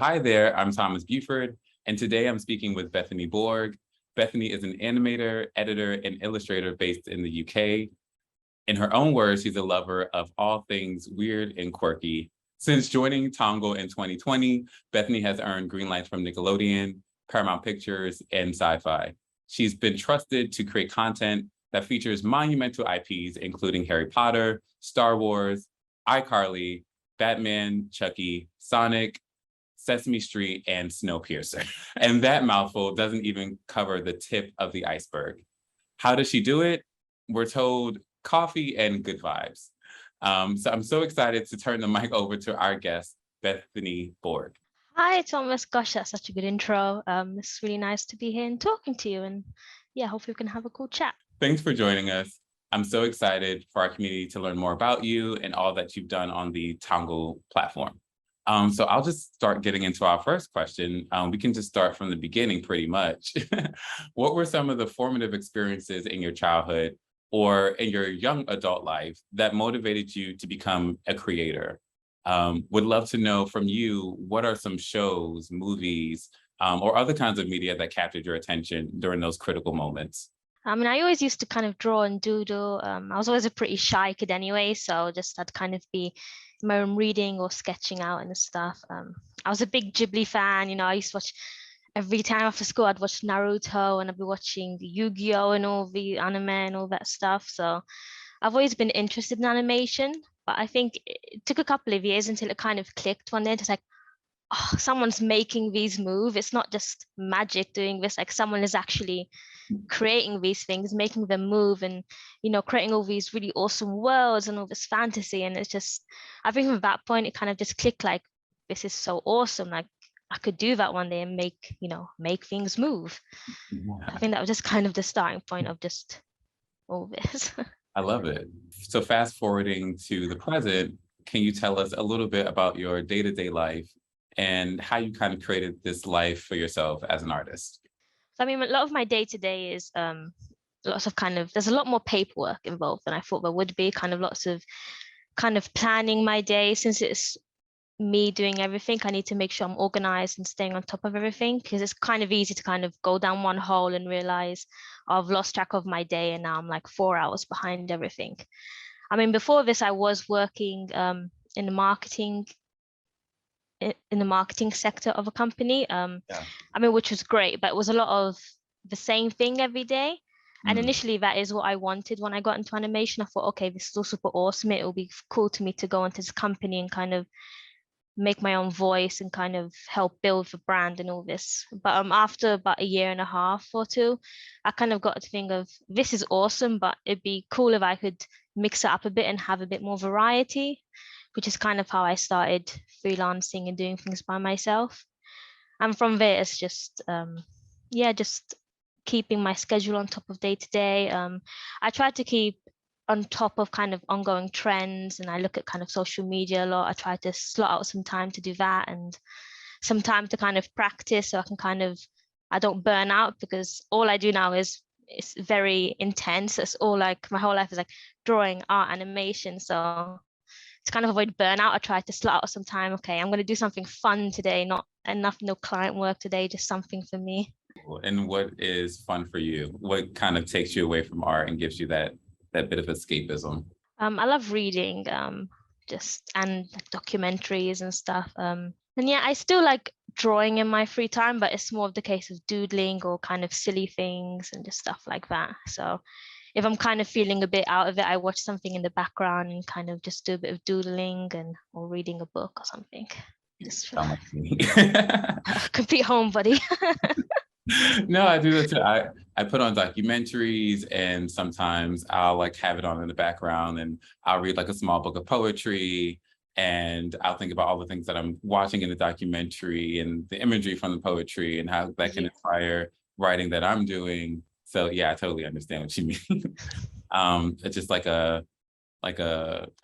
hi there, I'm Thomas Beauford, and today I'm speaking with Bethany Borg. Bethany is an animator, editor, and illustrator based in the UK. In her own words, she's a lover of all things weird and quirky. Since joining Tongal in 2020, Bethany has earned green lights from Nickelodeon, Paramount Pictures, and Sci-Fi. She's been trusted to create content that features monumental IPs, including Harry Potter, Star Wars, iCarly, Batman, Chucky, Sonic, Sesame Street, and Snowpiercer. And that mouthful doesn't even cover the tip of the iceberg. How does she do it? We're told coffee and good vibes. So I'm so excited to turn the mic over to our guest, Bethany Borg. Hi, Thomas. Gosh, that's such a good intro. It's really nice to be here and talking to you. And yeah, hopefully we can have a cool chat. Thanks for joining us. I'm so excited for our community to learn more about you and all that you've done on the Tongal platform. So I'll just start getting into our first question. We can just start from the beginning pretty much. What were some of the formative experiences in your childhood or in your young adult life that motivated you to become a creator? Would love to know from you, what are some shows, movies, or other kinds of media that captured your attention during those critical moments? I mean, I always used to kind of draw and doodle. I was always a pretty shy kid anyway, so just I'd kind of be in my room reading or sketching out and stuff. I was a big Ghibli fan. I used to watch every time after school. I'd watch Naruto and I'd be watching the Yu-Gi-Oh and all the anime and all that stuff. So I've always been interested in animation, but I think it took a couple of years until it kind of clicked one day. It's like, oh, someone's making these move. It's not just magic doing this. Like someone is actually creating these things, making them move, and creating all these really awesome worlds and all this fantasy. And it's just, I think from that point it kind of just clicked, like, this is so awesome. Like I could do that one day and make things move. Yeah. I think that was just kind of the starting point of just all this. I love it. So fast forwarding to the present, can you tell us a little bit about your day-to-day life and how you kind of created this life for yourself as an artist? So, I mean, a lot of my day-to-day is lots of there's a lot more paperwork involved than I thought there would be. Lots of planning my day. Since it's me doing everything, I need to make sure I'm organized and staying on top of everything, because it's kind of easy to kind of go down one hole and realize I've lost track of my day and now I'm like 4 hours behind everything. I mean, before this, I was working in the marketing sector of a company, I mean, which was great, but it was a lot of the same thing every day. And initially that is what I wanted. When I got into animation, I thought, okay, this is all super awesome. It will be cool to me to go into this company and kind of make my own voice and kind of help build the brand and all this. But after about a year and a half or two, I kind of got to think of, this is awesome, but it'd be cool if I could mix it up a bit and have a bit more variety, which is kind of how I started freelancing and doing things by myself. And from there, it's just, just keeping my schedule on top of day to day. I try to keep on top of kind of ongoing trends, and I look at kind of social media a lot. I try to slot out some time to do that and some time to kind of practice, so I don't burn out, because all I do now is it's very intense. It's all like my whole life is like drawing, art, animation. So to kind of avoid burnout, I try to slot out some time. Okay, I'm going to do something fun today, not enough, no client work today, just something for me. And what is fun for you? What kind of takes you away from art and gives you that bit of escapism? I love reading, and documentaries and stuff. And yeah, I still like drawing in my free time, but it's more of the case of doodling or kind of silly things and just stuff like that. So if I'm kind of feeling a bit out of it, I watch something in the background and kind of just do a bit of doodling or reading a book or something. Just complete homebody. No, I do that too. I put on documentaries, and sometimes I'll like have it on in the background, and I'll read like a small book of poetry, and I'll think about all the things that I'm watching in the documentary and the imagery from the poetry and how that can inspire writing that I'm doing. So yeah, I totally understand what you mean. It's just like a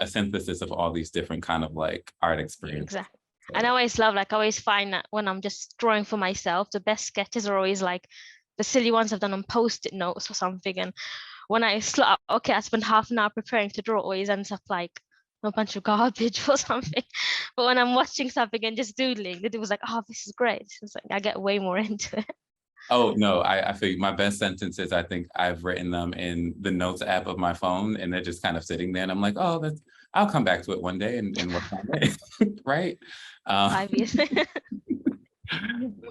synthesis of all these different kind of like art experiences. Exactly. And I always find that when I'm just drawing for myself, the best sketches are always like the silly ones I've done on Post-it notes or something. And when I slot up, okay, I spent half an hour preparing to draw, it always ends up like a bunch of garbage or something. But when I'm watching something and just doodling, it was like, oh, this is great. It's like I get way more into it. Oh no, I feel my best sentences, I think I've written them in the notes app of my phone, and they're just kind of sitting there, and I'm like, oh, that's I'll come back to it one day and work on it. Right? 5 years.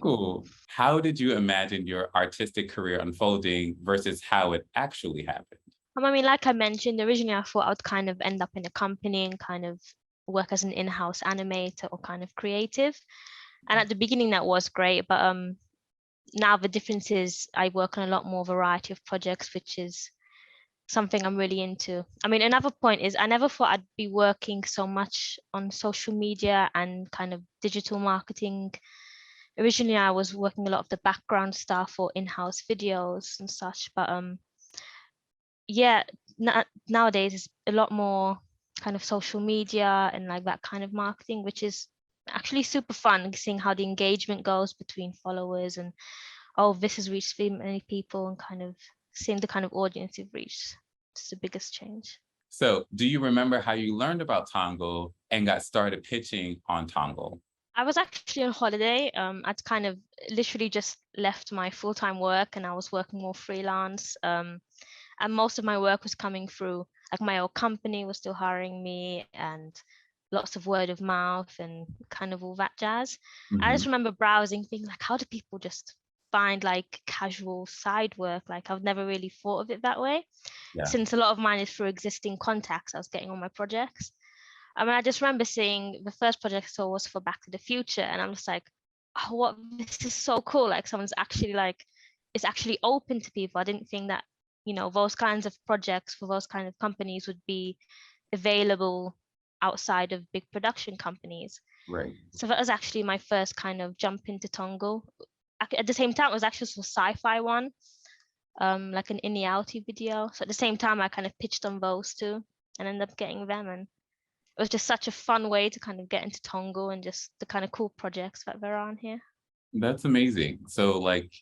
Cool. How did you imagine your artistic career unfolding versus how it actually happened? I mean, like I mentioned, originally I thought I would kind of end up in a company and kind of work as an in-house animator or kind of creative. And at the beginning that was great, but now the difference is I work on a lot more variety of projects, which is something I'm really into. I mean, another point is I never thought I'd be working so much on social media and kind of digital marketing. Originally, I was working a lot of the background stuff or in-house videos and such, but yeah, nowadays it's a lot more kind of social media and like that kind of marketing, which is actually super fun seeing how the engagement goes between followers and oh, this has reached so many people and kind of seeing the kind of audience you've reached. It's the biggest change. So, do you remember how you learned about Tongal and got started pitching on Tongal? I was actually on holiday. I'd kind of literally just left my full-time work and I was working more freelance. And most of my work was coming through, like my old company was still hiring me and lots of word of mouth and kind of all that jazz. I just Mhm. remember browsing, thinking like, how do people just find like casual side work? Like I've never really thought of it that way, Yeah. since a lot of mine is through existing contacts I was getting on my projects. I mean, I just remember seeing the first project I saw was for Back to the Future, and I'm just like, oh, what? This is so cool. Like someone's actually like, it's actually open to people. I didn't think that, those kinds of projects for those kind of companies would be available outside of big production companies. Right. So that was actually my first kind of jump into Tongal. At the same time, it was actually a sci-fi one, like an Ineauti video. So at the same time, I kind of pitched on those too and ended up getting them. And it was just such a fun way to kind of get into Tongal and just the kind of cool projects that there are on here. That's amazing. So, like,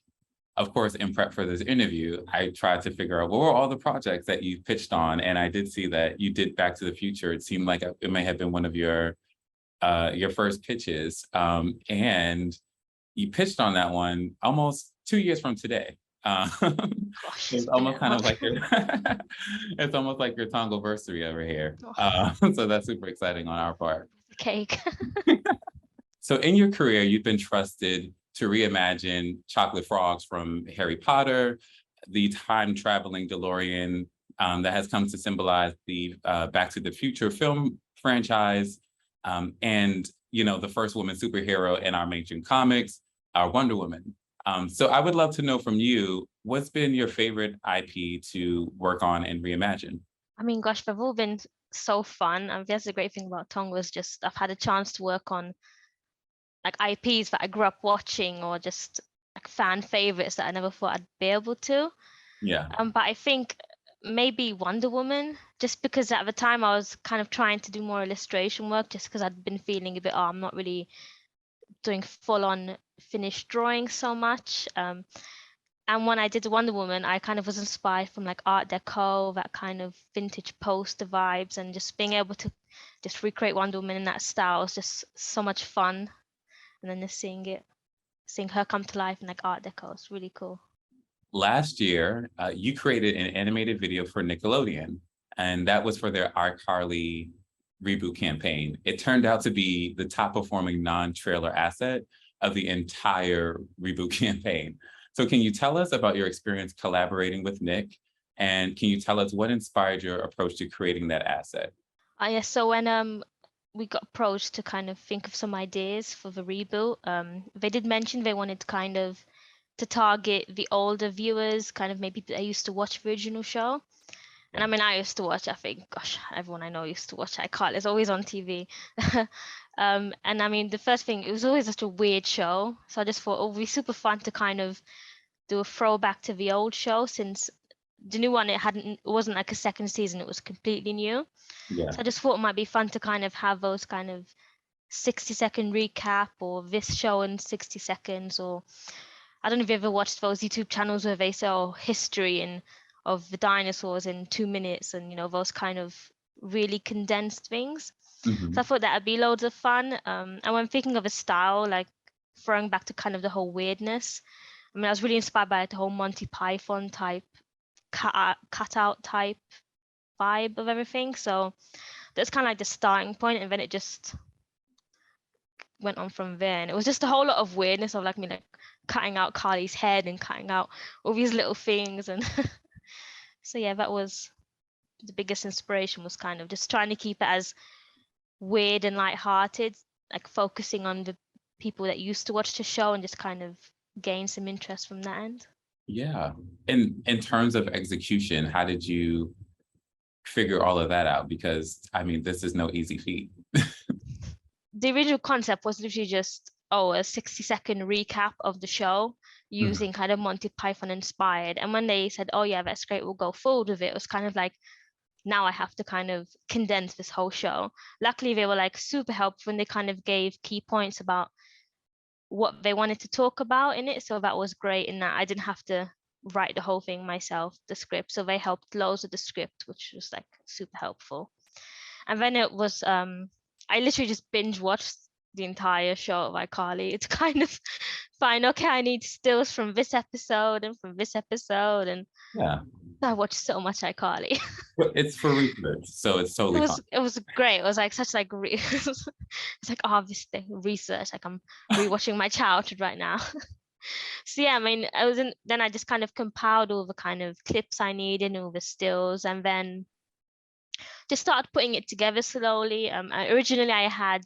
of course, in prep for this interview, I tried to figure out what were all the projects that you pitched on, and I did see that you did Back to the Future. It seemed like it may have been one of your first pitches, and you pitched on that one almost 2 years from today. Uh, Gosh, it's it's been almost a kind of month. like your, it's almost like your Tongalversary over here. Oh, So that's super exciting on our part. cake. So in your career, you've been trusted to reimagine chocolate frogs from Harry Potter, the time-traveling DeLorean that has come to symbolize the Back to the Future film franchise, and the first woman superhero in our mainstream comics, our Wonder Woman. So I would love to know from you, what's been your favorite IP to work on and reimagine? I mean, gosh, they've all been so fun. And that's the great thing about Tonga is just I've had a chance to work on like IPs that I grew up watching or just like fan favorites that I never thought I'd be able to. Yeah, But I think maybe Wonder Woman, just because at the time I was kind of trying to do more illustration work, just because I'd been feeling a bit, oh, I'm not really doing full on finished drawing so much. And when I did Wonder Woman, I kind of was inspired from like Art Deco, that kind of vintage poster vibes, and just being able to just recreate Wonder Woman in that style was just so much fun. And then just seeing her come to life in like Art Deco is really cool. last year, you created an animated video for Nickelodeon, and that was for their iCarly reboot campaign. It turned out to be the top performing non-trailer asset of the entire reboot campaign. So can you tell us about your experience collaborating with Nick? And can you tell us what inspired your approach to creating that asset? Yeah, so when we got approached to kind of think of some ideas for the reboot, they did mention they wanted kind of to target the older viewers, kind of maybe they used to watch the original show. And I mean, I used to watch, I think, gosh, everyone I know used to watch iCarly. It's always on TV. And I mean, the first thing, it was always such a weird show. So I just thought, oh, it would be super fun to kind of do a throwback to the old show since the new one, it wasn't like a second season, it was completely new. Yeah, So I just thought it might be fun to kind of have those kind of 60-second recap or this show in 60 seconds, or I don't know if you ever watched those YouTube channels where they sell history and of the dinosaurs in 2 minutes and those kind of really condensed things. Mhm. So I thought that'd be loads of fun. And when thinking of a style, like throwing back to kind of the whole weirdness, I mean, I was really inspired by the whole Monty Python type, cutout type vibe of everything. So that's kind of like the starting point, and then it just went on from there. And it was just a whole lot of weirdness of like me like cutting out Carly's head and cutting out all these little things. And so yeah, that was the biggest inspiration, was kind of just trying to keep it as weird and lighthearted, like focusing on the people that used to watch the show and just kind of gain some interest from that end. Yeah. And in terms of execution, how did you figure all of that out? Because I mean, this is no easy feat. The original concept was literally just a 60-second recap of the show using kind of Monty Python inspired. And when they said, oh yeah, that's great, we'll go forward with it, it was kind of like, now I have to kind of condense this whole show. Luckily, they were like super helpful, and they kind of gave key points about what they wanted to talk about in it. So that was great in that I didn't have to write the whole thing myself, the script. So they helped loads with the script, which was like super helpful. And then it was I literally just binge watched the entire show of iCarly. It's kind of fine. Okay, I need stills from this episode and from this episode, and Yeah. I watched so much iCarly. But it's for research, so it's totally fine. It was great. It was like such like it's like this thing research. Like I'm rewatching my childhood right now. So yeah, I mean, then I just kind of compiled all the kind of clips I needed, all the stills, and then just started putting it together slowly. Originally I had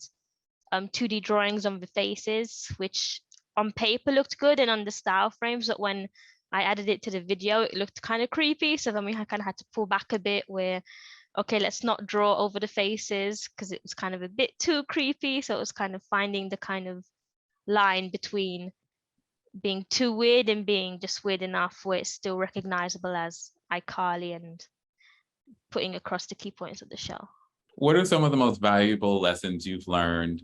2D drawings on the faces, which on paper looked good and on the style frames, but when I added it to the video, it looked kind of creepy. So then we kind of had to pull back a bit where, okay, let's not draw over the faces because it was kind of a bit too creepy. So it was kind of finding the kind of line between being too weird and being just weird enough where it's still recognizable as iCarly, and putting across the key points of the show. What are some of the most valuable lessons you've learned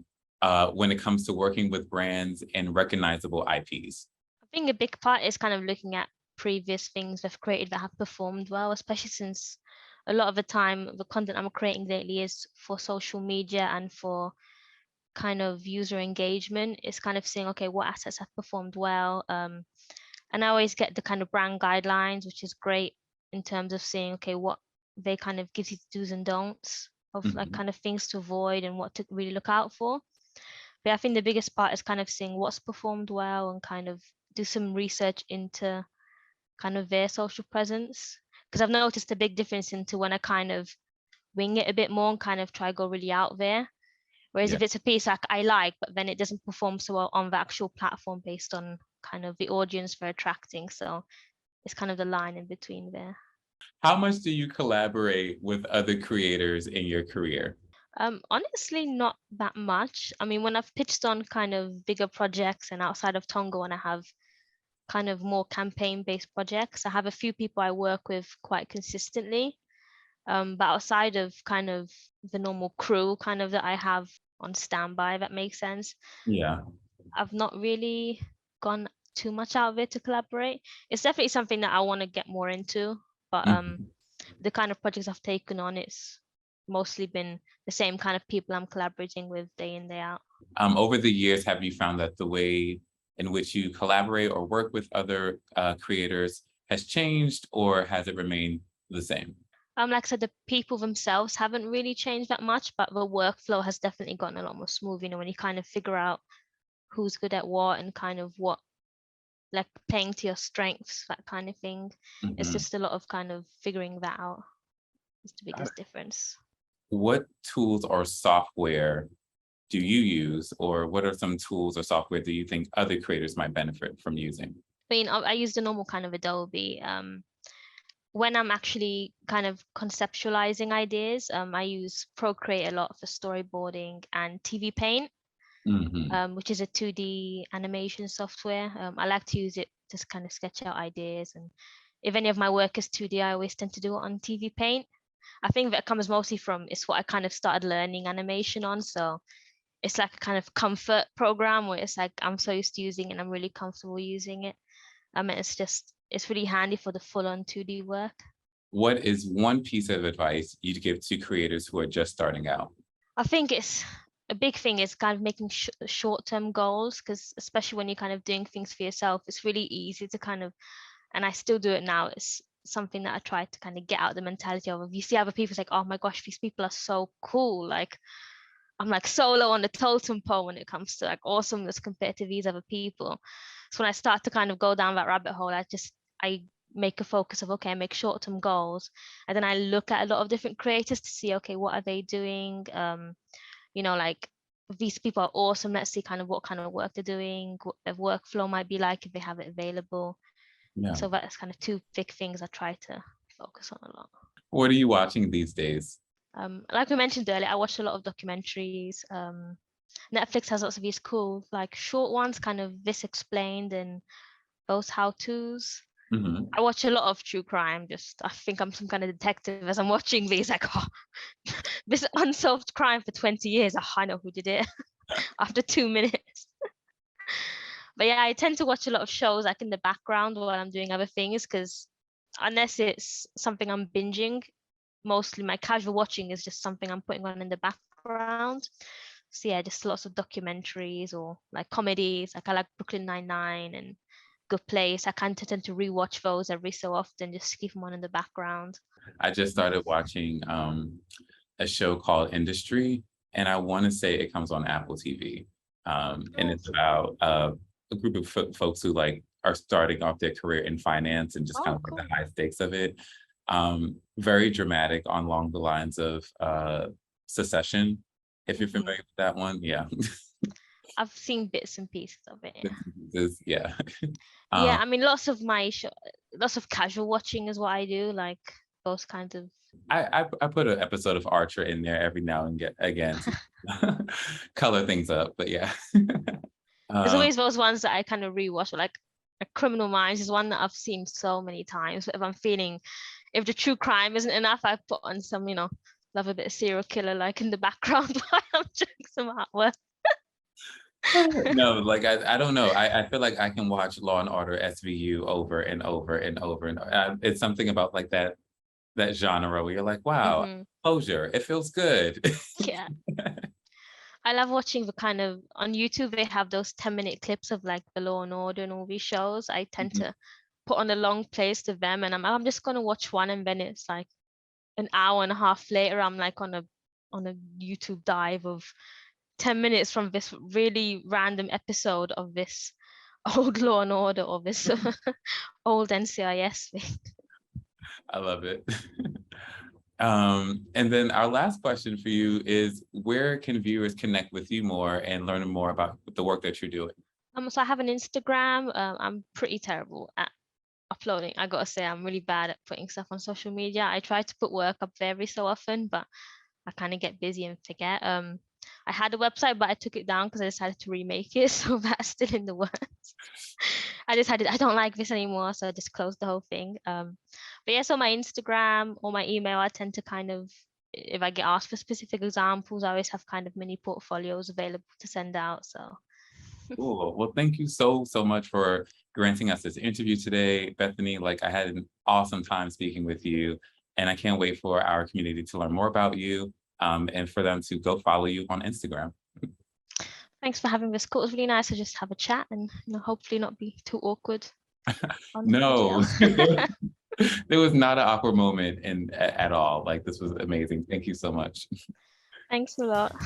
when it comes to working with brands and recognizable IPs? I think a big part is kind of looking at previous things they've created that have performed well, especially since a lot of the time the content I'm creating lately is for social media and for kind of user engagement. It's kind of seeing, okay, what assets have performed well. And I always get the kind of brand guidelines, which is great in terms of seeing, okay, what they kind of gives you do's and don'ts of like kind of things to avoid and what to really look out for. But I think the biggest part is kind of seeing what's performed well and kind of do some research into kind of their social presence. Because I've noticed a big difference into when I kind of wing it a bit more and kind of try go really out there. Whereas if it's a piece I like, but then it doesn't perform so well on the actual platform based on kind of the audience they're attracting. So it's kind of the line in between there. How much do you collaborate with other creators in your career? Honestly, not that much. I mean, when I've pitched on kind of bigger projects and outside of Tongal, and I have kind of more campaign-based projects, I have a few people I work with quite consistently. But outside of kind of the normal crew kind of that I have on standby, that makes sense. Yeah. I've not really gone too much out of it to collaborate. It's definitely something that I want to get more into, but the kind of projects I've taken on, it's mostly been the same kind of people I'm collaborating with day in, day out. Over the years, have you found that the way in which you collaborate or work with other creators has changed, or has it remained the same? Like I said, the people themselves haven't really changed that much, but the workflow has definitely gotten a lot more smooth, you know, when you kind of figure out who's good at what and kind of what, like playing to your strengths, that kind of thing. It's just a lot of kind of figuring that out. Is the biggest difference. What tools or software do you use, or what are some tools or software do you think other creators might benefit from using? I mean, I use the normal kind of Adobe. When I'm actually kind of conceptualizing ideas, I use Procreate a lot for storyboarding and TV Paint, which is a 2D animation software. I like to use it to kind of sketch out ideas. And if any of my work is 2D, I always tend to do it on TV Paint. I think that comes mostly from, it's what I kind of started learning animation on. So it's like a kind of comfort program where it's like I'm so used to using it and I'm really comfortable using it. It's really handy for the full-on 2D work. what is one piece of advice you'd give to creators who are just starting out? I think it's a big thing is kind of making short-term goals, because especially when you're kind of doing things for yourself, it's really easy to kind of, and I still do it now, it's something that I try to kind of get out the mentality of. If you see other people, it's like, oh my gosh, these people are so cool. Like, I'm like so low on the totem pole when it comes to like awesomeness compared to these other people. So when I start to kind of go down that rabbit hole, I make a focus of, okay, I make short-term goals, and then I look at a lot of different creators to see, okay, what are they doing? Like, these people are awesome. Let's see kind of what kind of work they're doing, what their workflow might be like if they have it available. Yeah. So that's kind of two big things I try to focus on a lot. What are you watching these days? Like we mentioned earlier, I watch a lot of documentaries. Netflix has lots of these cool, like short ones, kind of this explained and those how-tos. I watch a lot of true crime. I think I'm some kind of detective as I'm watching these. Like, oh, this unsolved crime for 20 years. Oh, I know who did it after 2 minutes. But yeah, I tend to watch a lot of shows like in the background while I'm doing other things, because unless it's something I'm binging, mostly my casual watching is just something I'm putting on in the background. So yeah, just lots of documentaries or like comedies. Like I like Brooklyn Nine-Nine and Good Place. I kind of tend to rewatch those every so often, just to keep them on in the background. I just started watching a show called Industry, and I want to say it comes on Apple TV. And it's about a group of folks who like are starting off their career in finance and just kind of like the high stakes of it. Very dramatic, along the lines of Succession, if you're familiar with that one. Yeah. I've seen bits and pieces of it. Yeah. Yeah, I mean, lots of casual watching is what I do, like those kinds of. I put an episode of Archer in there every now and again to color things up, but yeah. There's always those ones that I kind of rewatch, like Criminal Minds is one that I've seen so many times. But if the true crime isn't enough, I put on some, love a bit of serial killer like in the background while I'm doing some artwork. No, like I don't know. I feel like I can watch Law and Order SVU over and over and over and it's something about like that genre where you're like, wow, closure. It feels good. Yeah. I love watching the kind of on YouTube. They have those 10-minute clips of like the Law and Order and all these shows. I tend to put on a long playlist of them, and I'm just gonna watch one, and then it's like an hour and a half later, I'm like on a YouTube dive of 10 minutes from this really random episode of this old Law and Order or this old NCIS thing. I love it. And then our last question for you is, where can viewers connect with you more and learn more about the work that you're doing? So I have an Instagram. I'm pretty terrible at uploading. I gotta say, I'm really bad at putting stuff on social media. I try to put work up there every so often, but I kind of get busy and forget. I had a website, but I took it down because I decided to remake it. So that's still in the works. I don't like this anymore. So I just closed the whole thing. But yeah, so my Instagram or my email, I tend to kind of, if I get asked for specific examples, I always have kind of mini portfolios available to send out. So. Cool. Well, thank you so much for granting us this interview today, Bethany. Like, I had an awesome time speaking with you, and I can't wait for our community to learn more about you and for them to go follow you on Instagram. Thanks for having this call. It was really nice to just have a chat and hopefully not be too awkward. No, there was not an awkward moment at all. Like, this was amazing. Thank you so much. Thanks a lot.